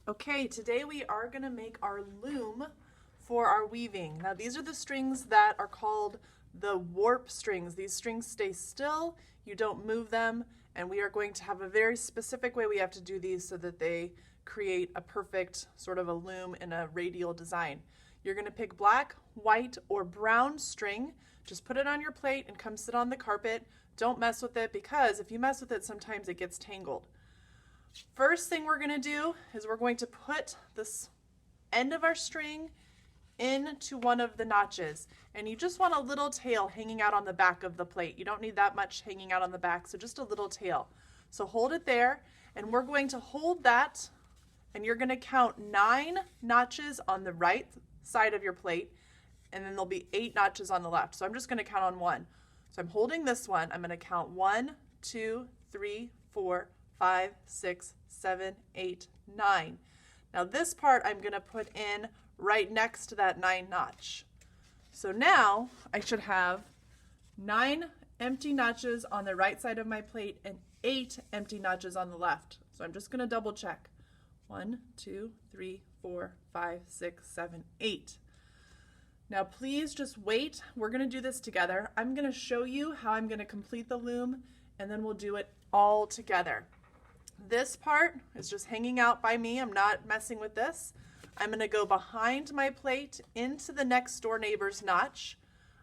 Okay, today we are going to make our loom for our weaving. Now these are the strings that are called the warp strings. These strings stay still, you don't move them, and we are going to have a very specific way we have to do these so that they create a perfect sort of a loom in a radial design. You're going to pick black, white, or brown string. Just put it on your plate and come sit on the carpet. Don't mess with it because if you mess with it, sometimes it gets tangled. First thing we're going to do is we're going to put this end of our string into one of the notches, and you just want a little tail hanging out on the back of the plate. You don't need that much hanging out on the back, so just a little tail. So hold it there, and we're going to hold that, and you're going to count 9 notches on the right side of your plate, and then there'll be 8 notches on the left. So I'm just going to count on 1. So I'm holding this one. I'm going to count 1, 2, 3, 4, 5, 6, 7, 8, 9. Now this part I'm going to put in right next to that 9 notch. So now I should have 9 empty notches on the right side of my plate and 8 empty notches on the left. So I'm just going to double check. 1, 2, 3, 4, 5, 6, 7, 8. Now please just wait. We're going to do this together. I'm going to show you how I'm going to complete the loom, and then we'll do it all together. This part is just hanging out by me. I'm not messing with this. I'm going to go behind my plate into the next door neighbor's notch.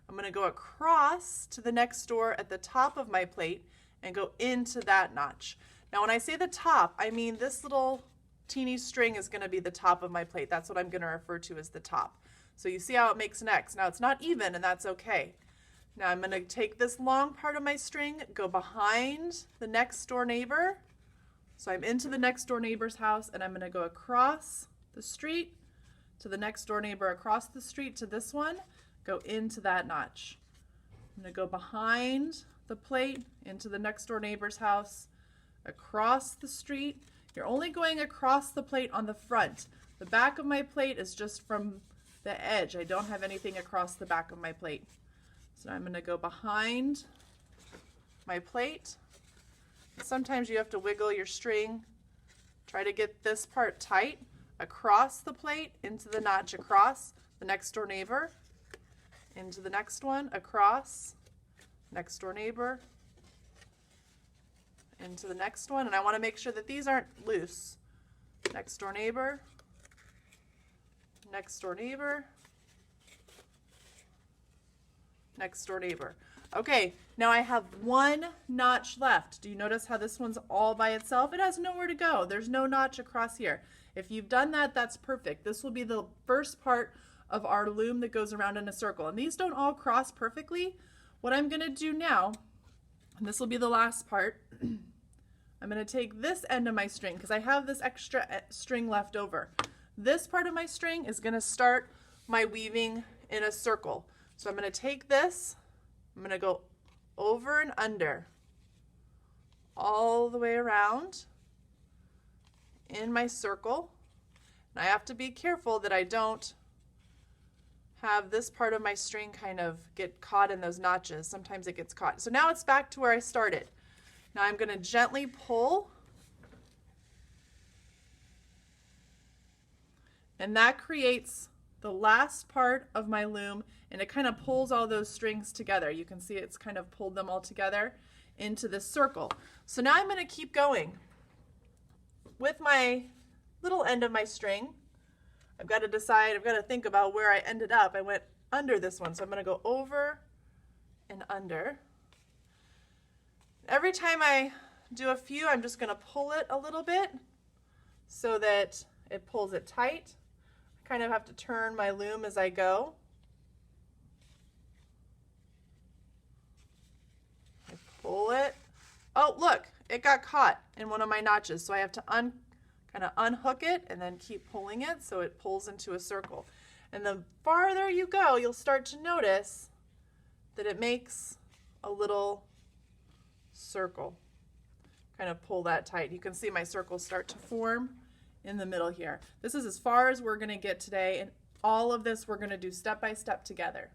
I'm going to go across to the next door at the top of my plate and go into that notch. Now when I say the top, I mean this little teeny string is going to be the top of my plate. That's what I'm going to refer to as the top. So you see how it makes an X. Now it's not even, and that's okay. Now I'm going to take this long part of my string, go behind the next door neighbor. So I'm into the next door neighbor's house, and I'm going to go across the street to the next door neighbor, across the street to this one, go into that notch. I'm going to go behind the plate into the next door neighbor's house, across the street. You're only going across the plate on the front. The back of my plate is just from the edge. I don't have anything across the back of my plate. So I'm going to go behind my plate. Sometimes you have to wiggle your string. Try to get this part tight. Across the plate, into the notch, across the next door neighbor, into the next one, across, next door neighbor, into the next one. And I want to make sure that these aren't loose. Next door neighbor, next door neighbor, next door neighbor. Okay, now I have 1 notch left. Do you notice how this one's all by itself? It has nowhere to go. There's no notch across here. If you've done that, that's perfect. This will be the first part of our loom that goes around in a circle. And these don't all cross perfectly. What I'm going to do now, and this will be the last part, I'm going to take this end of my string because I have this extra string left over. This part of my string is going to start my weaving in a circle. So I'm going to take this, I'm going to go over and under, all the way around in my circle. And I have to be careful that I don't have this part of my string kind of get caught in those notches. Sometimes it gets caught. So now it's back to where I started. Now I'm going to gently pull, and that creates the last part of my loom, and it kind of pulls all those strings together. You can see it's kind of pulled them all together into this circle. So now I'm going to keep going with my little end of my string. I've got to decide, I've got to think about where I ended up. I went under this one, so I'm going to go over and under. Every time I do a few, I'm just going to pull it a little bit so that it pulls it tight. I kind of have to turn my loom as I go. I pull it. Oh, look, it got caught in one of my notches, so I have to kind of unhook it and then keep pulling it so it pulls into a circle. And the farther you go, you'll start to notice that it makes a little circle. Kind of pull that tight. You can see my circles start to form in the middle here. This is as far as we're going to get today, and all of this we're going to do step by step together.